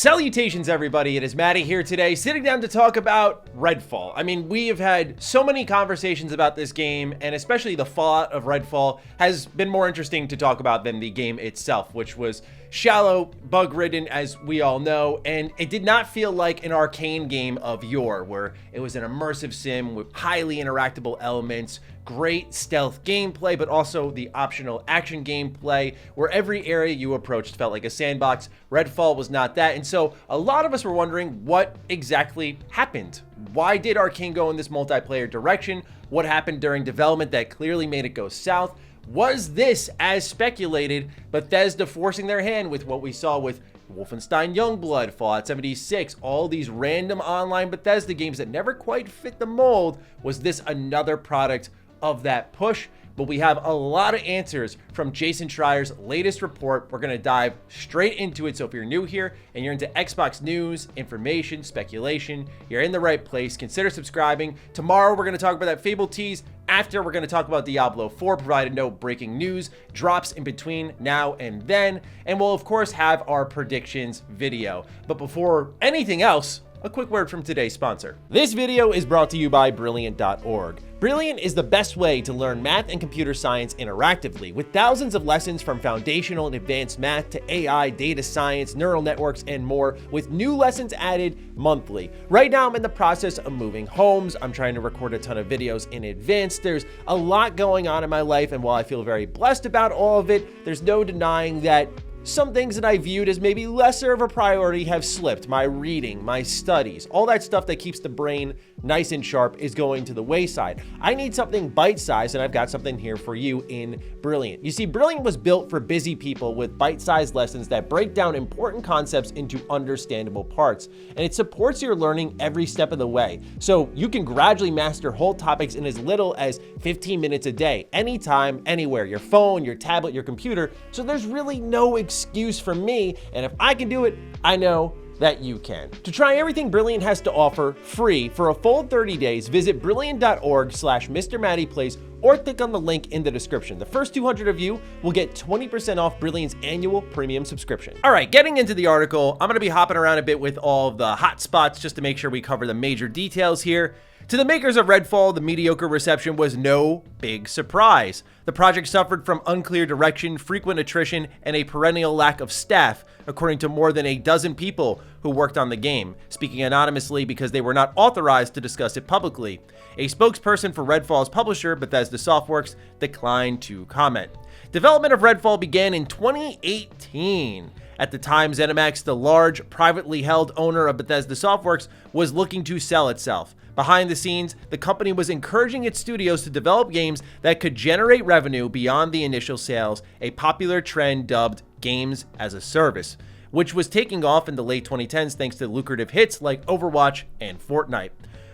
Salutations everybody, it is Matty here today, sitting down to talk about Redfall. I mean, we have had so many conversations about this game, and especially the fallout of Redfall has been more interesting to talk about than the game itself, which was shallow, bug-ridden, as we all know, and it did not feel like an Arkane game of yore, where it was an immersive sim with highly interactable elements, great stealth gameplay, but also the optional action gameplay, where every area you approached felt like a sandbox. Redfall was not that, and so a lot of us were wondering what exactly happened. Why did Arkane go in this multiplayer direction? What happened during development that clearly made it go south? Was this, as speculated, Bethesda forcing their hand with what we saw with Wolfenstein Youngblood, Fallout 76, all these random online Bethesda games that never quite fit the mold? Was this another product of that push? But we have a lot of answers from Jason Schreier's latest report. We're going to dive straight into it. So if you're new here and you're into Xbox news, information, speculation, you're in the right place. Consider subscribing. Tomorrow we're going to talk about that Fable tease. After, we're going to talk about Diablo 4, provided no breaking news drops in between now and then. And we'll of course have our predictions video. But before anything else, a quick word from today's sponsor. This video is brought to you by Brilliant.org. Brilliant is the best way to learn math and computer science interactively, with thousands of lessons from foundational and advanced math to AI, data science, neural networks, and more, with new lessons added monthly. Right now, I'm in the process of moving homes. I'm trying to record a ton of videos in advance. There's a lot going on in my life, and while I feel very blessed about all of it, there's no denying that some things that I viewed as maybe lesser of a priority have slipped. My reading, my studies, all that stuff that keeps the brain nice and sharp is going to the wayside. I need something bite-sized, and I've got something here for you in Brilliant. You see, Brilliant was built for busy people with bite-sized lessons that break down important concepts into understandable parts, and it supports your learning every step of the way. So you can gradually master whole topics in as little as 15 minutes a day, anytime, anywhere, your phone, your tablet, your computer. So there's really no excuse for me, and if I can do it, I know that you can. To try everything Brilliant has to offer free for a full 30 days, visit brilliant.org/MrMattyPlays or click on the link in the description. The first 200 of you will get 20% off Brilliant's annual premium subscription. All right, getting into the article, I'm gonna be hopping around a bit with all of the hot spots just to make sure we cover the major details here. To the makers of Redfall, the mediocre reception was no big surprise. The project suffered from unclear direction, frequent attrition, and a perennial lack of staff, according to more than a dozen people who worked on the game, speaking anonymously because they were not authorized to discuss it publicly. A spokesperson for Redfall's publisher, Bethesda Softworks, declined to comment. Development of Redfall began in 2018. At the time, Zenimax, the large, privately held owner of Bethesda Softworks, was looking to sell itself. Behind the scenes, the company was encouraging its studios to develop games that could generate revenue beyond the initial sales, a popular trend dubbed games as a service, which was taking off in the late 2010s thanks to lucrative hits like Overwatch and Fortnite.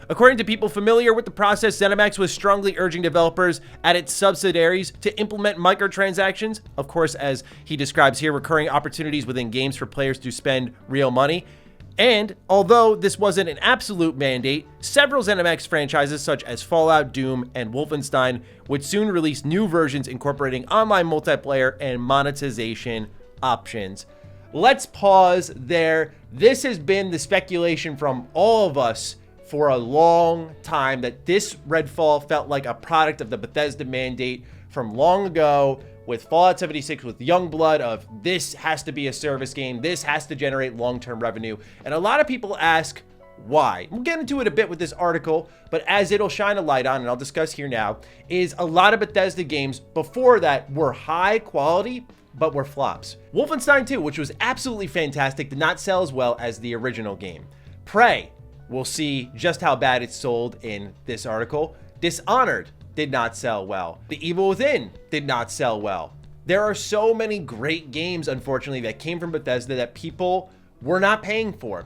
According to people familiar with the process, Zenimax was strongly urging developers at its subsidiaries to implement microtransactions, of course, as he describes here, recurring opportunities within games for players to spend real money. And although this wasn't an absolute mandate, several Zenimax franchises such as Fallout, Doom, and Wolfenstein would soon release new versions incorporating online multiplayer and monetization options. Let's pause there. This has been the speculation from all of us for a long time that this Redfall felt like a product of the Bethesda mandate from long ago, with Fallout 76, with Youngblood, of this has to be a service game, this has to generate long-term revenue. And a lot of people ask why. We'll get into it a bit with this article, but as it'll shine a light on, and I'll discuss here now, is a lot of Bethesda games before that were high quality, but were flops. Wolfenstein 2, which was absolutely fantastic, did not sell as well as the original game. Prey, we'll see just how bad it sold in this article. Dishonored did not sell well. The Evil Within did not sell well. There are so many great games, unfortunately, that came from Bethesda that people were not paying for.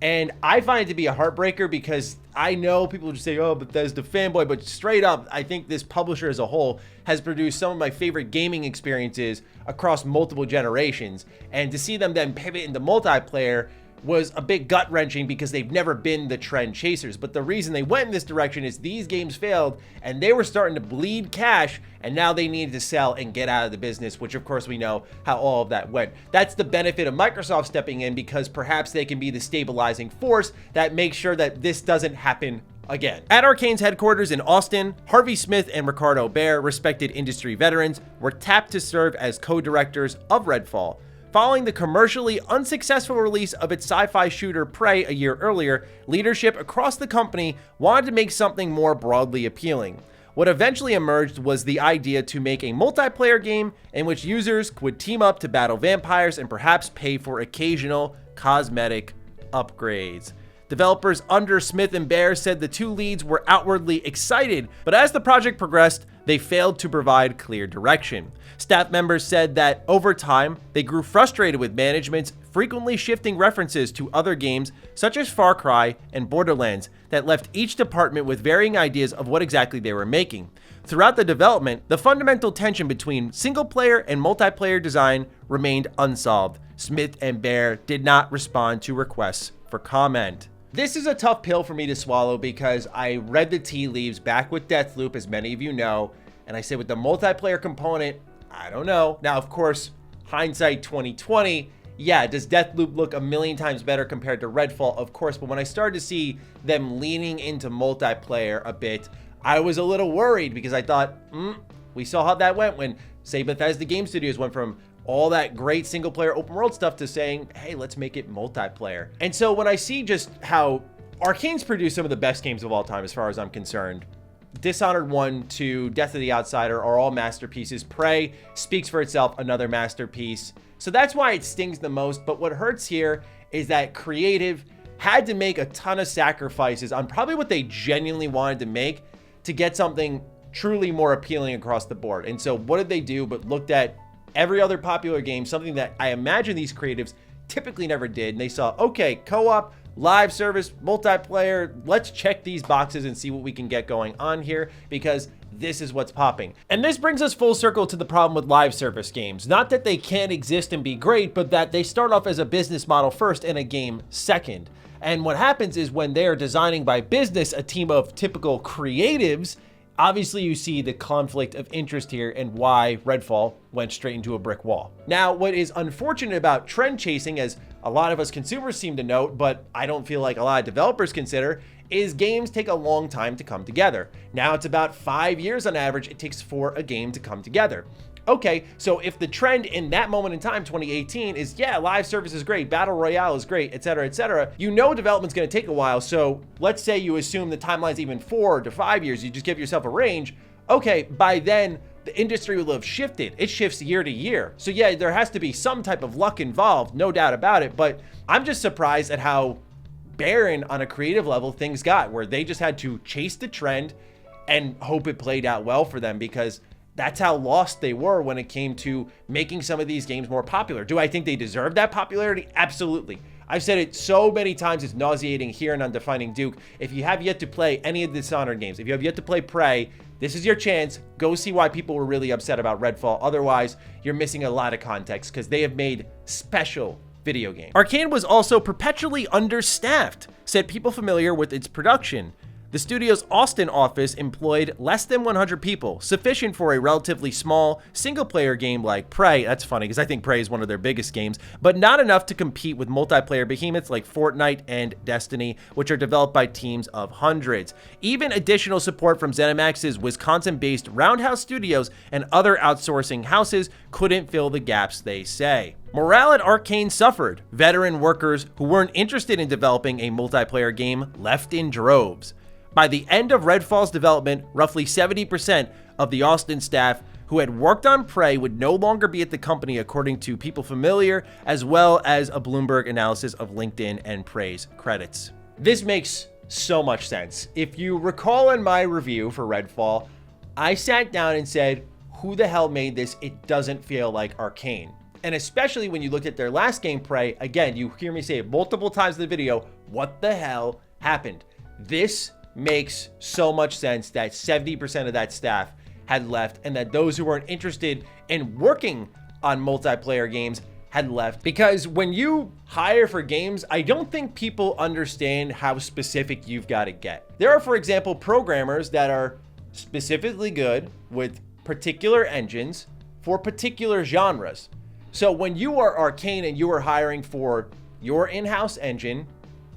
And I find it to be a heartbreaker because I know people just say, oh, Bethesda fanboy, but straight up, I think this publisher as a whole has produced some of my favorite gaming experiences across multiple generations. And to see them then pivot into multiplayer was a bit gut-wrenching because they've never been the trend chasers. But the reason they went in this direction is these games failed and they were starting to bleed cash, and now they needed to sell and get out of the business, which of course we know how all of that went. That's the benefit of Microsoft stepping in, because perhaps they can be the stabilizing force that makes sure that this doesn't happen again. At Arkane's headquarters in Austin, Harvey Smith and Ricardo Baer, respected industry veterans, were tapped to serve as co-directors of Redfall. Following the commercially unsuccessful release of its sci-fi shooter Prey a year earlier, leadership across the company wanted to make something more broadly appealing. What eventually emerged was the idea to make a multiplayer game in which users would team up to battle vampires and perhaps pay for occasional cosmetic upgrades. Developers under Smith and Baer said the two leads were outwardly excited, but as the project progressed, they failed to provide clear direction. Staff members said that over time, they grew frustrated with management's frequently shifting references to other games such as Far Cry and Borderlands that left each department with varying ideas of what exactly they were making. Throughout the development, the fundamental tension between single-player and multiplayer design remained unsolved. Smith and Baer did not respond to requests for comment. This is a tough pill for me to swallow because I read the tea leaves back with Deathloop, as many of you know, and I said with the multiplayer component, I don't know. Now, of course, hindsight 2020, yeah, does Deathloop look a million times better compared to Redfall? Of course, but when I started to see them leaning into multiplayer a bit, I was a little worried because I thought, we saw how that went when, say, Bethesda Game Studios went from all that great single player open world stuff to saying, hey, let's make it multiplayer. And so when I see just how Arkane's produced some of the best games of all time, as far as I'm concerned, Dishonored 1 to Death of the Outsider are all masterpieces. Prey speaks for itself, another masterpiece. So that's why it stings the most. But what hurts here is that Creative had to make a ton of sacrifices on probably what they genuinely wanted to make to get something truly more appealing across the board. And so what did they do but looked at every other popular game, something that I imagine these creatives typically never did, and they saw, okay, co-op, live service, multiplayer, let's check these boxes and see what we can get going on here, because this is what's popping. And this brings us full circle to the problem with live service games. Not that they can't exist and be great, but that they start off as a business model first and a game second. And what happens is when they are designing by business a team of typical creatives, obviously you see the conflict of interest here and why Redfall went straight into a brick wall. Now, what is unfortunate about trend chasing, as a lot of us consumers seem to note, but I don't feel like a lot of developers consider, is games take a long time to come together. Now it's about 5 years on average it takes for a game to come together. Okay, so if the trend in that moment in time, 2018, is, yeah, live service is great, battle royale is great, etc., you know development's gonna take a while. So let's say you assume the timeline's even 4 to 5 years, you just give yourself a range. Okay, by then, the industry will have shifted. It shifts year to year. So yeah, there has to be some type of luck involved, no doubt about it, but I'm just surprised at how barren on a creative level things got, where they just had to chase the trend and hope it played out well for them, because that's how lost they were when it came to making some of these games more popular. Do I think they deserve that popularity? Absolutely. I've said it so many times, it's nauseating here and on Defining Duke. If you have yet to play any of the Dishonored games, if you have yet to play Prey, this is your chance. Go see why people were really upset about Redfall. Otherwise, you're missing a lot of context, because they have made special video games. Arkane was also perpetually understaffed, said people familiar with its production. The studio's Austin office employed less than 100 people, sufficient for a relatively small, single-player game like Prey. That's funny, because I think Prey is one of their biggest games, but not enough to compete with multiplayer behemoths like Fortnite and Destiny, which are developed by teams of hundreds. Even additional support from Zenimax's Wisconsin-based Roundhouse Studios and other outsourcing houses couldn't fill the gaps, they say. Morale at Arkane suffered. Veteran workers who weren't interested in developing a multiplayer game left in droves. By the end of Redfall's development, roughly 70% of the Austin staff who had worked on Prey would no longer be at the company, according to people familiar, as well as a Bloomberg analysis of LinkedIn and Prey's credits. This makes so much sense. If you recall in my review for Redfall, I sat down and said, who the hell made this? It doesn't feel like Arkane. And especially when you look at their last game, Prey, again, you hear me say it multiple times in the video, what the hell happened? This makes so much sense that 70% of that staff had left, and that those who weren't interested in working on multiplayer games had left. Because when you hire for games, I don't think people understand how specific you've got to get. There are, for example, programmers that are specifically good with particular engines for particular genres. So when you are Arkane and you are hiring for your in-house engine,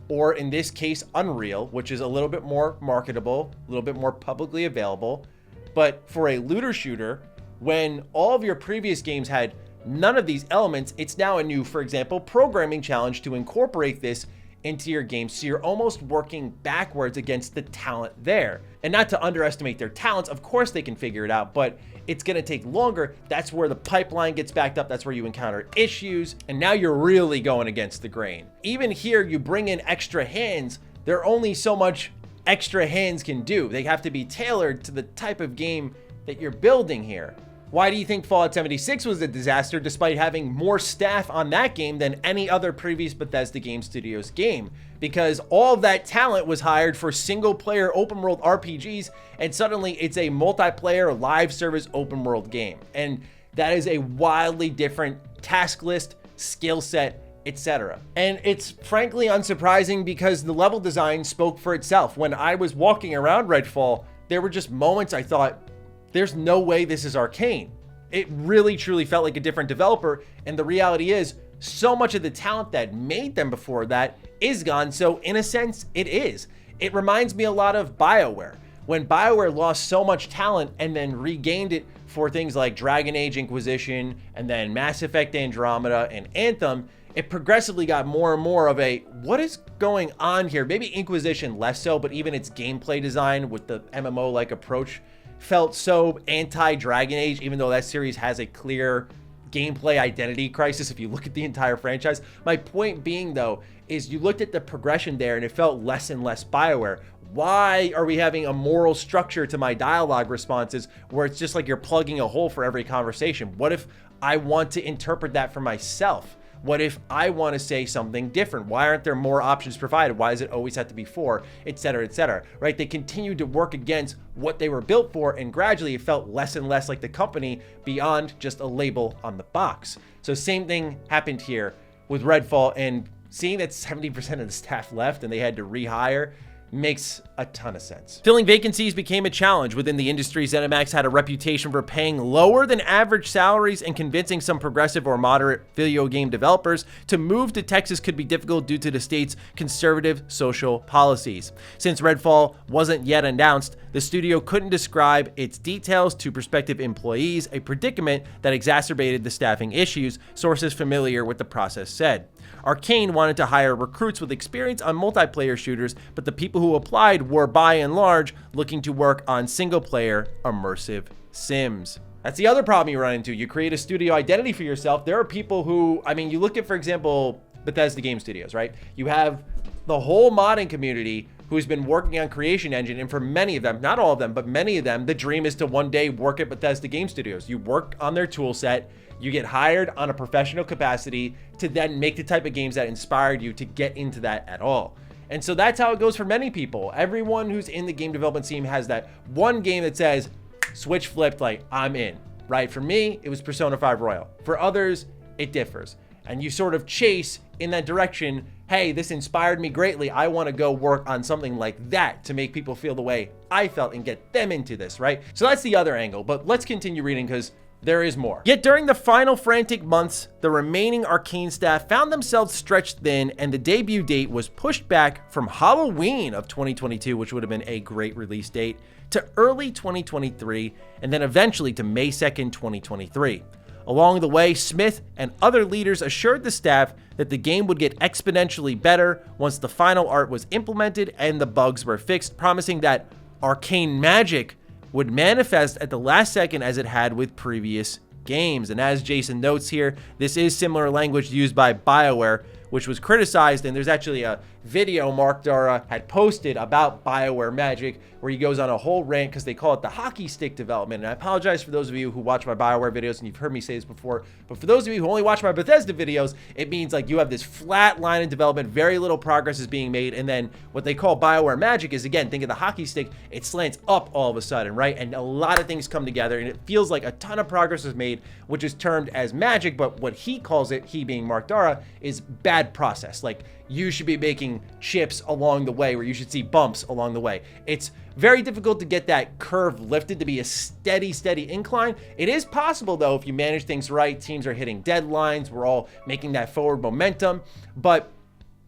or in this case, Unreal, which is a little bit more marketable, a little bit more publicly available, but for a looter shooter, when all of your previous games had none of these elements, it's now a new, for example, programming challenge to incorporate this into your game. So you're almost working backwards against the talent there. And not to underestimate their talents, of course they can figure it out, but it's gonna take longer. That's where the pipeline gets backed up. That's where you encounter issues. And now you're really going against the grain. Even here, you bring in extra hands. There are only so much extra hands can do. They have to be tailored to the type of game that you're building here. Why do you think Fallout 76 was a disaster despite having more staff on that game than any other previous Bethesda Game Studios game? Because all of that talent was hired for single player open world RPGs, and suddenly it's a multiplayer live service open world game. And that is a wildly different task list, skill set, etc. And it's frankly unsurprising because the level design spoke for itself. When I was walking around Redfall, there were just moments I thought, there's no way this is Arkane. It really truly felt like a different developer, and the reality is so much of the talent that made them before that is gone. So in a sense, it is. It reminds me a lot of BioWare. When BioWare lost so much talent and then regained it for things like Dragon Age Inquisition and then Mass Effect Andromeda and Anthem, it progressively got more and more of a, what is going on here? Maybe Inquisition less so, but even its gameplay design with the MMO-like approach felt so anti-Dragon Age, even though that series has a clear gameplay identity crisis if you look at the entire franchise. My point being, though, is you looked at the progression there and it felt less and less BioWare. Why are we having a moral structure to my dialogue responses where it's just like you're plugging a hole for every conversation? What if I want to interpret that for myself? What if I want to say something different? Why aren't there more options provided? Why does it always have to be 4, etc., right? They continued to work against what they were built for, and gradually it felt less and less like the company beyond just a label on the box. So same thing happened here with Redfall, and seeing that 70% of the staff left and they had to rehire makes a ton of sense. Filling vacancies became a challenge within the industry. Zenimax had a reputation for paying lower than average salaries, and convincing some progressive or moderate video game developers to move to Texas could be difficult due to the state's conservative social policies. Since Redfall wasn't yet announced, the studio couldn't describe its details to prospective employees, a predicament that exacerbated the staffing issues, sources familiar with the process said. Arkane wanted to hire recruits with experience on multiplayer shooters, but the people who applied were by and large looking to work on single-player immersive sims. That's the other problem you run into. You create a studio identity for yourself. There are people who, I mean, you look at, for example, Bethesda Game Studios, right? You have the whole modding community who's been working on Creation Engine, and for many of them, not all of them, but many of them, the dream is to one day work at Bethesda Game Studios. You work on their tool set, you get hired on a professional capacity to then make the type of games that inspired you to get into that at all. And so that's how it goes for many people. Everyone who's in the game development scene has that one game that says, switch flipped, like, I'm in, right? For me, it was Persona 5 Royal. For others, it differs. And you sort of chase in that direction, hey, this inspired me greatly. I want to go work on something like that to make people feel the way I felt and get them into this, right? So that's the other angle, but let's continue reading because there is more. Yet during the final frantic months, the remaining Arkane staff found themselves stretched thin, and the debut date was pushed back from Halloween of 2022, which would have been a great release date, to early 2023, and then eventually to May 2nd, 2023. Along the way, Smith and other leaders assured the staff that the game would get exponentially better once the final art was implemented and the bugs were fixed, promising that Arkane Magic would manifest at the last second as it had with previous games. And as Jason notes here, this is similar language used by BioWare which was criticized. And there's actually a video Mark Dara had posted about BioWare Magic where he goes on a whole rant because they call it the hockey stick development. And I apologize for those of you who watch my BioWare videos, and you've heard me say this before, but for those of you who only watch my Bethesda videos, it means like you have this flat line of development, very little progress is being made, and then what they call BioWare Magic is, again, think of the hockey stick, it slants up all of a sudden, right? And a lot of things come together, and it feels like a ton of progress is made, which is termed as magic, but what he calls it, he being Mark Dara, is bad process. Like, you should be making chips along the way, where you should see bumps along the way. It's very difficult to get that curve lifted to be a steady incline. It is possible, though, if you manage things right. Teams are hitting deadlines. We're all making that forward momentum. But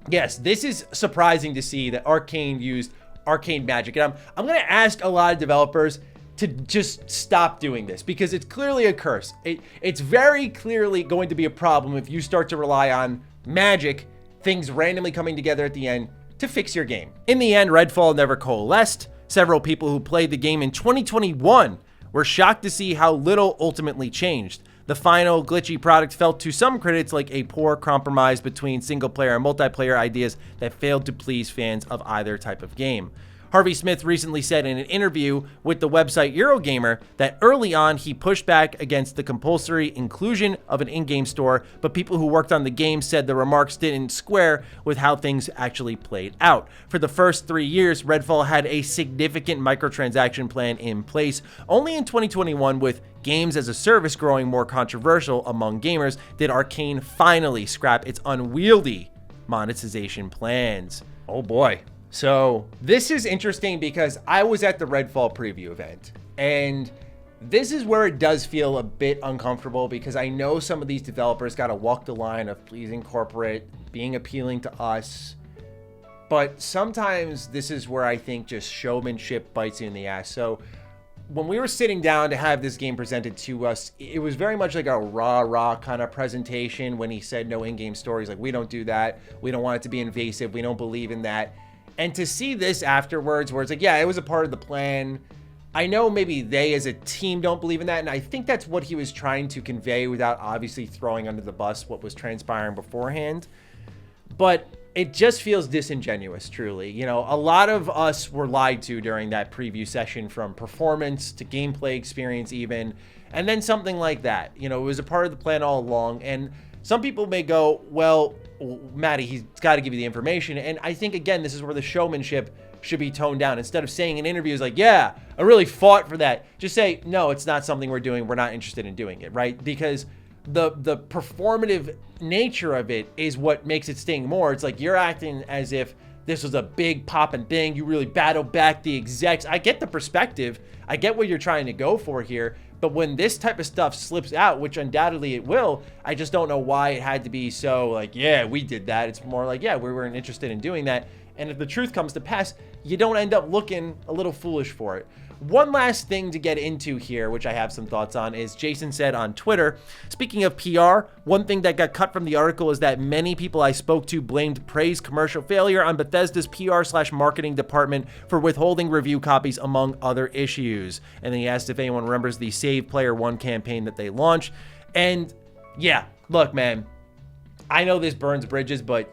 yes, this is surprising to see that Arkane used Arkane Magic. And I'm going to ask a lot of developers to just stop doing this, because it's clearly a curse. It's very clearly going to be a problem if you start to rely on magic, things randomly coming together at the end to fix your game. In the end, Redfall never coalesced. Several people who played the game in 2021 were shocked to see how little ultimately changed. The final glitchy product felt to some critics like a poor compromise between single-player and multiplayer ideas that failed to please fans of either type of game. Harvey Smith recently said in an interview with the website Eurogamer that early on he pushed back against the compulsory inclusion of an in-game store, but people who worked on the game said the remarks didn't square with how things actually played out. For the first 3 years, Redfall had a significant microtransaction plan in place. Only in 2021, with games as a service growing more controversial among gamers, did Arkane finally scrap its unwieldy monetization plans. Oh boy. So this is interesting because I was at the Redfall preview event, and this is where it does feel a bit uncomfortable, because I know some of these developers got to walk the line of pleasing corporate, being appealing to us. But sometimes this is where I think just showmanship bites you in the ass. So when we were sitting down to have this game presented to us, it was very much like a rah-rah kind of presentation. When he said no in-game stories, like, we don't do that. We don't want it to be invasive. We don't believe in that. And to see this afterwards, where it's like, yeah, it was a part of the plan. I know maybe they as a team don't believe in that, and I think that's what he was trying to convey without obviously throwing under the bus what was transpiring beforehand. But it just feels disingenuous, truly. You know, a lot of us were lied to during that preview session, from performance to gameplay experience even, and then something like that. You know, it was a part of the plan all along, and some people may go, well, Matty, he's got to give you the information. And I think, again, this is where the showmanship should be toned down. Instead of saying in interviews like, yeah, I really fought for that, just say, no, it's not something we're doing. We're not interested in doing it, right? Because the performative nature of it is what makes it sting more. It's like you're acting as if this was a big poppin' thing. You really battled back the execs. I get the perspective. I get what you're trying to go for here. But when this type of stuff slips out, which undoubtedly it will, I just don't know why it had to be so like, yeah, we did that. It's more like, yeah, we weren't interested in doing that. And if the truth comes to pass, you don't end up looking a little foolish for it. One last thing to get into here, which I have some thoughts on, is Jason said on Twitter, speaking of PR, one thing that got cut from the article is that many people I spoke to blamed Prey's commercial failure on Bethesda's PR/marketing department for withholding review copies, among other issues. And then he asked if anyone remembers the Save Player One campaign that they launched. And yeah, look, man, I know this burns bridges, but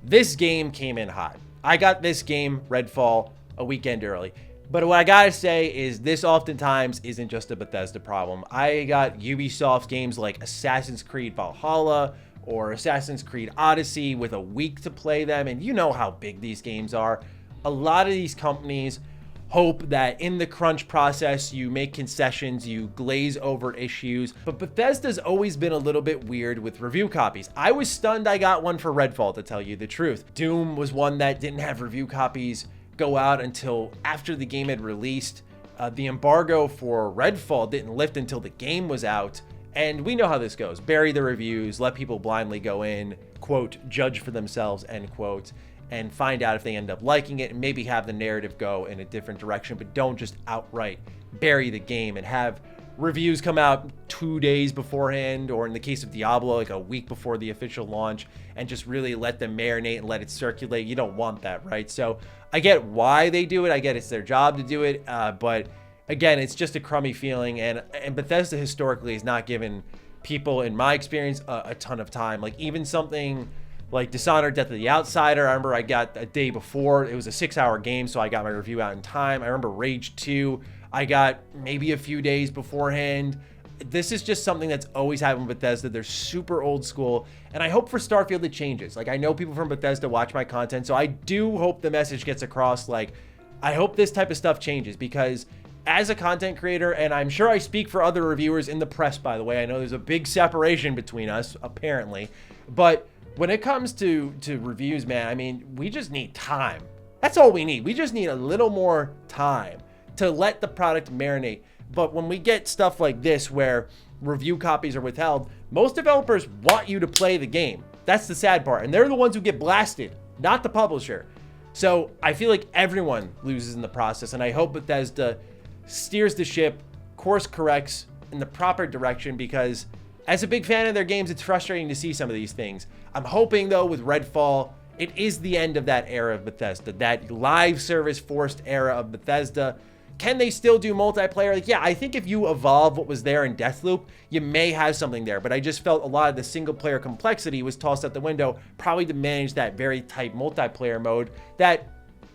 this game came in hot. I got this game, Redfall, a weekend early. But what I gotta say is this oftentimes isn't just a Bethesda problem. I got Ubisoft games like Assassin's Creed Valhalla or Assassin's Creed Odyssey with a week to play them, and you know how big these games are. A lot of these companies hope that in the crunch process you make concessions, you glaze over issues, but Bethesda's always been a little bit weird with review copies. I was stunned I got one for Redfall, to tell you the truth. Doom was one that didn't have review copies go out until after the game had released. The embargo for Redfall didn't lift until the game was out, and we know how this goes. Bury the reviews, let people blindly go in, quote, judge for themselves, end quote, and find out if they end up liking it, and maybe have the narrative go in a different direction, but don't just outright bury the game and have reviews come out 2 days beforehand, or in the case of Diablo, like a week before the official launch, and just really let them marinate and let it circulate. You don't want that, right? So I get why they do it. I get it's their job to do it. But again, it's just a crummy feeling. And Bethesda historically has not given people, in my experience, a ton of time. Like even something like Dishonored, Death of the Outsider. I remember I got a day before. It was a 6-hour game, so I got my review out in time. I remember Rage 2. I got maybe a few days beforehand. This is just something that's always happened with Bethesda. They're super old school, and I hope for Starfield it changes. Like, I know people from Bethesda watch my content, so I do hope the message gets across. Like, I hope this type of stuff changes, because as a content creator, and I'm sure I speak for other reviewers in the press, by the way, I know there's a big separation between us, apparently, but when it comes to reviews, man, I mean, we just need time. That's all we need. We just need a little more time to let the product marinate. But when we get stuff like this where review copies are withheld, most developers want you to play the game. That's the sad part. And they're the ones who get blasted, not the publisher. So I feel like everyone loses in the process. And I hope Bethesda steers the ship, course corrects in the proper direction, because as a big fan of their games, it's frustrating to see some of these things. I'm hoping, though, with Redfall, it is the end of that era of Bethesda, that live service forced era of Bethesda. Can they still do multiplayer? Like, yeah, I think if you evolve what was there in Deathloop, you may have something there. But I just felt a lot of the single player complexity was tossed out the window, probably to manage that very tight multiplayer mode that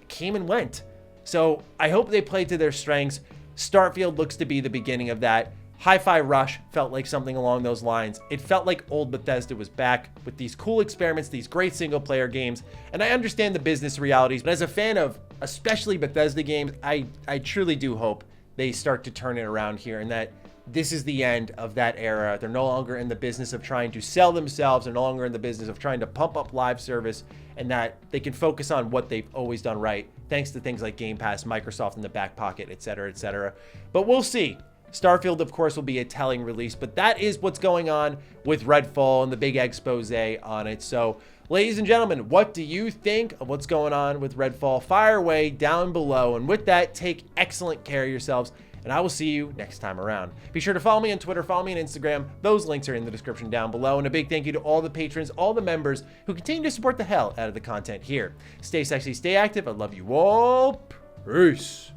came and went. So I hope they play to their strengths. Starfield looks to be the beginning of that. Hi-Fi Rush felt like something along those lines. It felt like old Bethesda was back with these cool experiments, these great single-player games, and I understand the business realities, but as a fan of especially Bethesda games, I truly do hope they start to turn it around here, and that this is the end of that era. They're no longer in the business of trying to sell themselves. They're no longer in the business of trying to pump up live service, and that they can focus on what they've always done right, thanks to things like Game Pass, Microsoft in the back pocket, etc., etc. But we'll see. Starfield, of course, will be a telling release, but that is what's going on with Redfall and the big expose on it. So, ladies and gentlemen, what do you think of what's going on with Redfall? Fire away down below, and with that, take excellent care of yourselves, and I will see you next time around. Be sure to follow me on Twitter, follow me on Instagram. Those links are in the description down below, and a big thank you to all the patrons, all the members who continue to support the hell out of the content here. Stay sexy, stay active. I love you all. Peace.